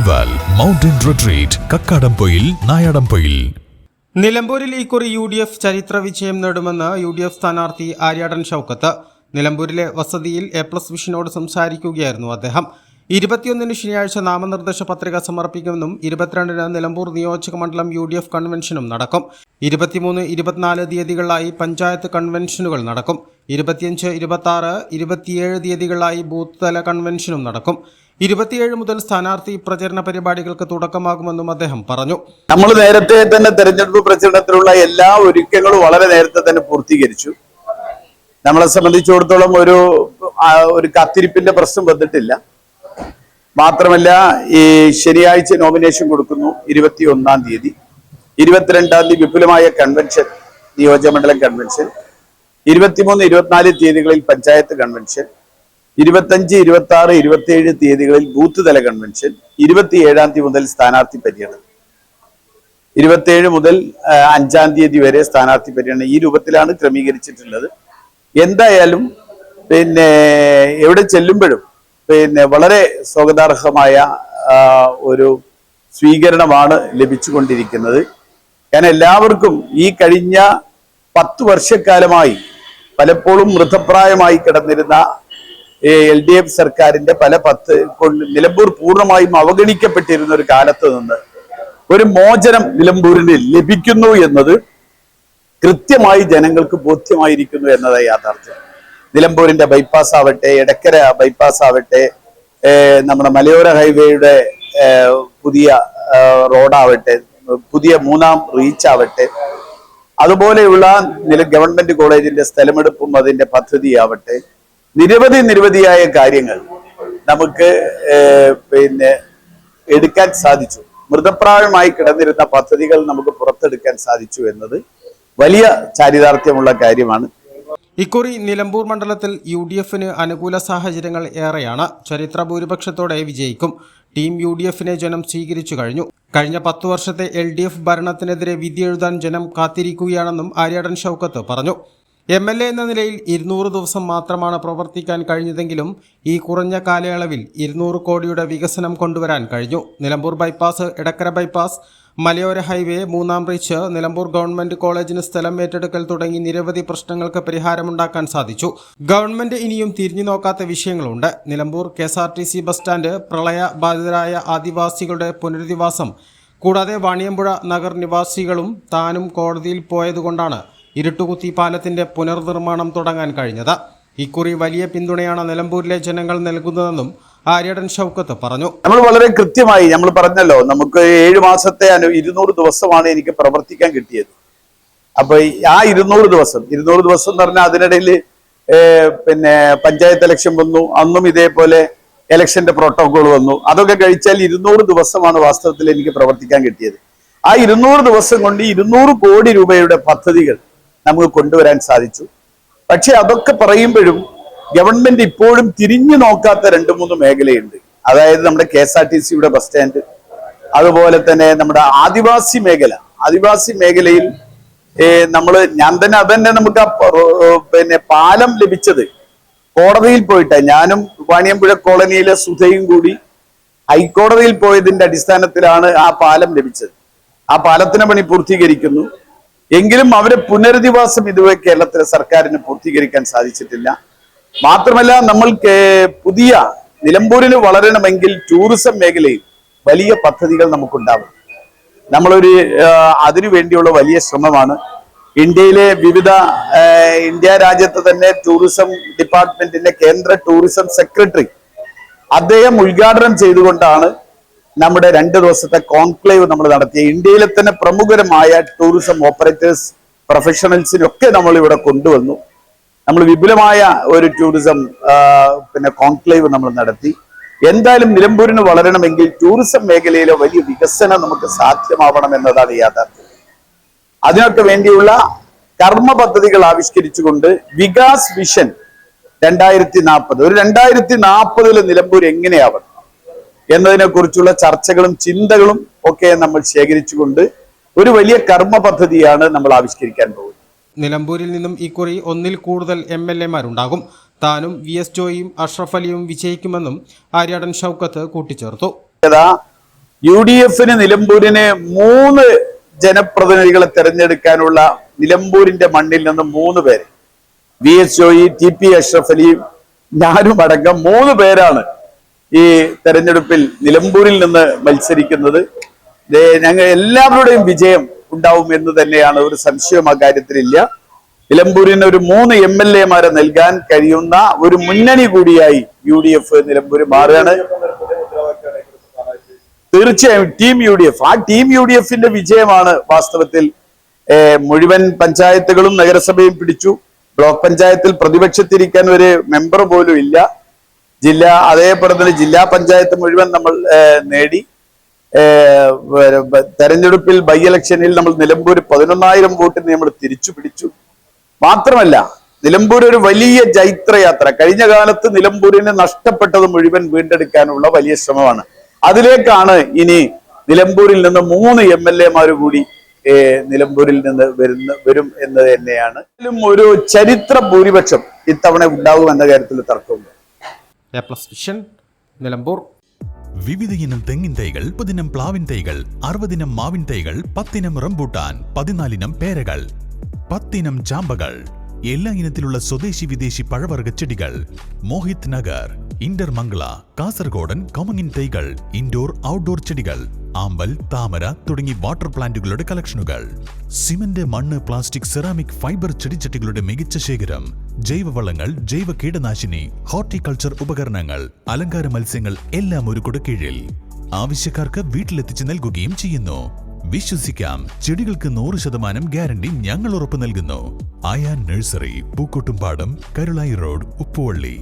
Festival mountain retreat Kakkadampoyil Nayadampoyil. നിലമ്പൂരിൽ ഇക്കുറി UDF ചരിത്ര വിജയം നേടുമെന്ന് UDF സ്ഥാനാർത്ഥി ആര്യാടൻ ഷൗക്കത്ത്. നിലമ്പൂരിലെ വസതിയിൽ A+ വിഷനോട് സംസാരിക്കുകയായിരുന്നു അദ്ദേഹം. 21-ന് ശനിയാഴ്ച നാമനിർദ്ദേശ പത്രിക സമർപ്പിക്കുമെന്നും 22-ന് നിലമ്പൂർ നിയോജക മണ്ഡലം UDF കൺവെൻഷനും നടക്കും. 23, 24 തീയതികളിലായി പഞ്ചായത്ത് കൺവെൻഷനുകൾ നടക്കും. 25, 26, 27 തീയതികളിലായി ബൂത്ത് തല കൺവെൻഷനും നടക്കും. 27 മുതൽ സ്ഥാനാർത്ഥി പ്രചരണ പരിപാടികൾക്ക് തുടക്കമാകുമെന്നും അദ്ദേഹം പറഞ്ഞു. നമ്മൾ നേരത്തെ തന്നെ തെരഞ്ഞെടുപ്പ് പ്രചരണത്തിനുള്ള എല്ലാ ഒരുക്കങ്ങളും വളരെ നേരത്തെ തന്നെ പൂർത്തീകരിച്ചു. നമ്മളെ സംബന്ധിച്ചിടത്തോളം ഒരു കാത്തിരിപ്പിന്റെ പ്രശ്നം വന്നിട്ടില്ല. മാത്രമല്ല, ഈ ശനിയാഴ്ച നോമിനേഷൻ കൊടുക്കുന്നു 21-ാം തീയതി. 22-ാം തീയതി വിപുലമായ കൺവെൻഷൻ, നിയോജകമണ്ഡലം കൺവെൻഷൻ. 23, 24 തീയതികളിൽ പഞ്ചായത്ത് കൺവെൻഷൻ. 25, 26, 27 തീയതികളിൽ ബൂത്ത് തല കൺവെൻഷൻ. 27-ാം തീയതി മുതൽ സ്ഥാനാർത്ഥി പര്യടനം. 27 മുതൽ 5-ാം തീയതി വരെ സ്ഥാനാർത്ഥി പര്യടനം. ഈ രൂപത്തിലാണ് ക്രമീകരിച്ചിട്ടുള്ളത്. എന്തായാലും എവിടെ ചെല്ലുമ്പോഴും വളരെ സ്വാഗതാർഹമായ ഒരു സ്വീകരണമാണ് ലഭിച്ചുകൊണ്ടിരിക്കുന്നത്. കാരണം എല്ലാവർക്കും ഈ കഴിഞ്ഞ 10 വർഷക്കാലമായി പലപ്പോഴും മൃതപ്രായമായി കിടന്നിരുന്ന LDF സർക്കാരിന്റെ നിലമ്പൂർ പൂർണ്ണമായും അവഗണിക്കപ്പെട്ടിരുന്ന ഒരു കാലത്ത് നിന്ന് ഒരു മോചനം നിലമ്പൂരിന് ലഭിക്കുന്നു എന്നത് കൃത്യമായി ജനങ്ങൾക്ക് ബോധ്യമായിരിക്കുന്നു എന്നതാണ് യാഥാർത്ഥ്യം. നിലമ്പൂരിന്റെ ബൈപ്പാസ് ആവട്ടെ, എടക്കര ബൈപ്പാസ് ആവട്ടെ, നമ്മുടെ മലയോര ഹൈവേയുടെ പുതിയ റോഡാവട്ടെ, പുതിയ 3-ാം റീച്ച് ആവട്ടെ, അതുപോലെയുള്ള ഗവൺമെന്റ് കോളേജിന്റെ സ്ഥലമെടുപ്പും അതിന്റെ പദ്ധതിയാവട്ടെ, നിരവധിയായ കാര്യങ്ങൾ നമുക്ക് എടുക്കാൻ സാധിച്ചു. മൃതപ്രായമായി കിടന്നിരുന്ന പദ്ധതികൾ നമുക്ക് പുറത്തെടുക്കാൻ സാധിച്ചു എന്നത് വലിയ ചാരിതാർത്ഥ്യമുള്ള കാര്യമാണ്. ഇക്കുറി നിലമ്പൂർ മണ്ഡലത്തിൽ UDFന് അനുകൂല സാഹചര്യങ്ങൾ ഏറെയാണ്. ചരിത്ര ഭൂരിപക്ഷത്തോടെ വിജയിക്കും. ടീം UDFനെ ജനം സ്വീകരിച്ചു കഴിഞ്ഞു. കഴിഞ്ഞ 10 വർഷത്തെ LDF ഭരണത്തിനെതിരെ വിധിയെഴുതാൻ ജനം കാത്തിരിക്കുകയാണെന്നും ആര്യാടൻ ഷൗക്കത്ത് പറഞ്ഞു. MLA എന്ന നിലയിൽ 200 ദിവസം മാത്രമാണ് പ്രവർത്തിക്കാൻ കഴിഞ്ഞതെങ്കിലും ഈ കുറഞ്ഞ കാലയളവിൽ 200 കോടിയുടെ വികസനം കൊണ്ടുവരാൻ കഴിഞ്ഞു. നിലമ്പൂർ ബൈപ്പാസ്, എടക്കര ബൈപ്പാസ്, മലയോര ഹൈവേ, 3-ാം റീച്ച്, നിലമ്പൂർ ഗവൺമെന്റ് കോളേജിന് സ്ഥലം ഏറ്റെടുക്കൽ തുടങ്ങി നിരവധി പ്രശ്നങ്ങൾക്ക് പരിഹാരമുണ്ടാക്കാൻ സാധിച്ചു. ഗവൺമെന്റ് ഇനിയും തിരിഞ്ഞു നോക്കാത്ത വിഷയങ്ങളുണ്ട്. നിലമ്പൂർ KSRTC ബസ് സ്റ്റാൻഡ്, പ്രളയ ബാധിതരായ ആദിവാസികളുടെ പുനരധിവാസം, കൂടാതെ വാണിയമ്പുഴ നഗർ നിവാസികളും താനും കോടതിയിൽ പോയതുകൊണ്ടാണ് ഇരുട്ടുകുത്തി പാലത്തിന്റെ പുനർനിർമ്മാണം തുടങ്ങാൻ കഴിഞ്ഞത്. ഇക്കുറി വലിയ പിന്തുണയാണ് നിലമ്പൂരിലെ ജനങ്ങൾ നൽകുന്നതെന്നും ആര്യാടൻ ഷൗക്കത്ത് പറഞ്ഞു. നമ്മൾ വളരെ കൃത്യമായി നമ്മൾ പറഞ്ഞല്ലോ, നമുക്ക് 7 മാസത്തെ 200 ദിവസമാണ് എനിക്ക് പ്രവർത്തിക്കാൻ കിട്ടിയത്. അപ്പൊ ആ 200 ദിവസം എന്ന് പറഞ്ഞാൽ അതിനിടയിൽ പഞ്ചായത്ത് ഇലക്ഷൻ വന്നു. അന്നും ഇതേപോലെ ഇലക്ഷന്റെ പ്രോട്ടോകോൾ വന്നു. അതൊക്കെ കഴിച്ചാൽ 200 ദിവസമാണ് വാസ്തവത്തിൽ എനിക്ക് പ്രവർത്തിക്കാൻ കിട്ടിയത്. ആ 200 ദിവസം കൊണ്ട് 200 കോടി രൂപയുടെ പദ്ധതികൾ നമുക്ക് കൊണ്ടുവരാൻ സാധിച്ചു. പക്ഷെ അതൊക്കെ പറയുമ്പോഴും ഗവൺമെന്റ് ഇപ്പോഴും തിരിഞ്ഞു നോക്കാത്ത 2-3 മേഖലയുണ്ട്. അതായത് നമ്മുടെ KSRTCയുടെ ബസ് സ്റ്റാൻഡ്, അതുപോലെ തന്നെ നമ്മുടെ ആദിവാസി മേഖലയിൽ അതന്നെ നമുക്ക് പാലം ലഭിച്ചത് കോടതിയിൽ പോയിട്ട്, ഞാനും വാണിയമ്പുഴ കോളനിയിലെ സുധയും കൂടി ഹൈക്കോടതിയിൽ പോയതിന്റെ അടിസ്ഥാനത്തിലാണ് ആ പാലം ലഭിച്ചത്. ആ പാലത്തിന് പണി പൂർത്തീകരിക്കുന്നു. എങ്കിലും അവരെ പുനരധിവാസം ഇതുവരെ കേരളത്തിലെ സർക്കാരിന് പൂർത്തീകരിക്കാൻ സാധിച്ചിട്ടില്ല. മാത്രമല്ല, നമ്മൾക്ക് പുതിയ നിലമ്പൂരിന് വളരണമെങ്കിൽ ടൂറിസം മേഖലയിൽ വലിയ പദ്ധതികൾ നമുക്കുണ്ടാവും. അതിനു വേണ്ടിയുള്ള വലിയ ശ്രമമാണ്. ഇന്ത്യയിലെ ഇന്ത്യ രാജ്യത്ത് തന്നെ ടൂറിസം ഡിപ്പാർട്ട്മെന്റിന്റെ കേന്ദ്ര ടൂറിസം സെക്രട്ടറി അദ്ദേഹം ഉദ്ഘാടനം ചെയ്തുകൊണ്ടാണ് നമ്മുടെ 2 ദിവസത്തെ കോൺക്ലേവ് നമ്മൾ നടത്തിയ. ഇന്ത്യയിലെ തന്നെ പ്രമുഖരമായ ടൂറിസം ഓപ്പറേറ്റേഴ്സ്, പ്രൊഫഷണൽസിനൊക്കെ നമ്മൾ ഇവിടെ കൊണ്ടുവന്നു. നമ്മൾ വിപുലമായ ഒരു ടൂറിസം കോൺക്ലേവ് നമ്മൾ നടത്തി. എന്തായാലും നിലമ്പൂരിന് വളരണമെങ്കിൽ ടൂറിസം മേഖലയിലെ വലിയ വികസനം നമുക്ക് സാധ്യമാവണം എന്നതാണ് യാഥാർത്ഥ്യം. അതിനൊക്കെ വേണ്ടിയുള്ള കർമ്മ പദ്ധതികൾ ആവിഷ്കരിച്ചുകൊണ്ട് വികാസ് വിഷൻ 2040, ഒരു 2040 നിലമ്പൂർ എങ്ങനെയാവണം എന്നതിനെ കുറിച്ചുള്ള ചർച്ചകളും ചിന്തകളും ഒക്കെ നമ്മൾ ശേഖരിച്ചുകൊണ്ട് ഒരു വലിയ കർമ്മ പദ്ധതിയാണ് നമ്മൾ ആവിഷ്കരിക്കാൻ പോകുന്നത്. നിലമ്പൂരിൽ നിന്നും ഇക്കുറി 1-ൽ കൂടുതൽ MLA-മാരുണ്ടാകും. താനും VS ജോയിയും അഷ്റഫ് അലിയും വിജയിക്കുമെന്നും ആര്യാടൻ ഷൗക്കത്ത് കൂട്ടിച്ചേർത്തു. UDF നിലമ്പൂരിന് 3 ജനപ്രതിനിധികളെ തെരഞ്ഞെടുക്കാനുള്ള നിലമ്പൂരിന്റെ മണ്ണിൽ നിന്ന് 3 പേര്, VS ജോയി, TP അഷ്റഫ് അലിയും ഞാനും അടക്കം 3 പേരാണ് ഈ തെരഞ്ഞെടുപ്പിൽ നിലമ്പൂരിൽ നിന്ന് മത്സരിക്കുന്നത്. ഞങ്ങൾ എല്ലാവരുടെയും വിജയം ഉണ്ടാവും എന്ന് തന്നെയാണ്, ഒരു സംശയം ആ കാര്യത്തിലില്ല. നിലമ്പൂരിന് ഒരു 3 MLA-മാരെ നൽകാൻ കഴിയുന്ന ഒരു മുന്നണി കൂടിയായി UDF നിലമ്പൂർ മാറുകയാണ്. തീർച്ചയായും ടീം UDF, ആ ടീം UDF-ന്റെ വിജയമാണ് വാസ്തവത്തിൽ. മുഴുവൻ പഞ്ചായത്തുകളും നഗരസഭയും പിടിച്ചു. ബ്ലോക്ക് പഞ്ചായത്തിൽ പ്രതിപക്ഷത്തിരിക്കാൻ ഒരു മെമ്പർ പോലും ഇല്ല. അതേപോലെ തന്നെ ജില്ലാ പഞ്ചായത്ത് മുഴുവൻ നമ്മൾ നേടി. തെരഞ്ഞെടുപ്പിൽ ബൈ ഇലക്ഷനിൽ നമ്മൾ നിലമ്പൂർ 11,000 വോട്ടിന് നമ്മൾ തിരിച്ചു പിടിച്ചു. മാത്രമല്ല നിലമ്പൂർ ഒരു വലിയ ജൈത്രയാത്ര, കഴിഞ്ഞ കാലത്ത് നിലമ്പൂരിന് നഷ്ടപ്പെട്ടത് മുഴുവൻ വീണ്ടെടുക്കാനുള്ള വലിയ ശ്രമമാണ്. അതിലേക്കാണ് ഇനി നിലമ്പൂരിൽ നിന്ന് 3 MLA-മാര് കൂടി നിലമ്പൂരിൽ നിന്ന് വരും എന്ന് തന്നെയാണ്. ഒരു ചരിത്ര ഭൂരിപക്ഷം ഇത്തവണ ഉണ്ടാകുമെന്ന കാര്യത്തിൽ തർക്കമുണ്ട്. നിലമ്പൂർ. വിവിധ ഇനം തെങ്ങിൻ തൈകൾ, 30 ഇനം പ്ലാവിൻ തൈകൾ, 60 ഇനം മാവിൻ തൈകൾ, 10 ഇനം റംബൂട്ടാൻ, 14 ഇനം പേരകൾ, 10 ഇനം ചാമ്പകൾ, എല്ലാ ഇനത്തിലുള്ള സ്വദേശി വിദേശി പഴവർഗ ചെടികൾ. മോഹിത് നഗർ, ഇന്റർമംഗള, കാസർഗോഡൻ കൊമങ്ങിൻ തൈകൾ, ഇൻഡോർ ഔട്ട്ഡോർ ചെടികൾ, ആമ്പൽ, താമര തുടങ്ങി വാട്ടർ പ്ലാന്റുകളുടെ കളക്ഷനുകൾ. സിമന്റ്, മണ്ണ്, പ്ലാസ്റ്റിക്, സെറാമിക്, ഫൈബർ ചെടിച്ചട്ടികളുടെ മികച്ച ശേഖരം. ജൈവവളങ്ങൾ, ജൈവ കീടനാശിനി, ഹോർട്ടിക്കൾച്ചർ ഉപകരണങ്ങൾ, അലങ്കാര മത്സ്യങ്ങൾ എല്ലാം ഒരു കുടക്കീഴിൽ. ആവശ്യക്കാർക്ക് വീട്ടിലെത്തിച്ച് നൽകുകയും ചെയ്യുന്നു. വിശ്വസിക്കാം, ചെടികൾക്ക് 100% ഗ്യാരണ്ടി ഞങ്ങൾ ഉറപ്പു നൽകുന്നു. Ayan nursery, Pookkottumpadam, Karulai road, Uppuvally.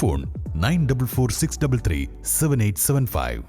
Phone 9446337875.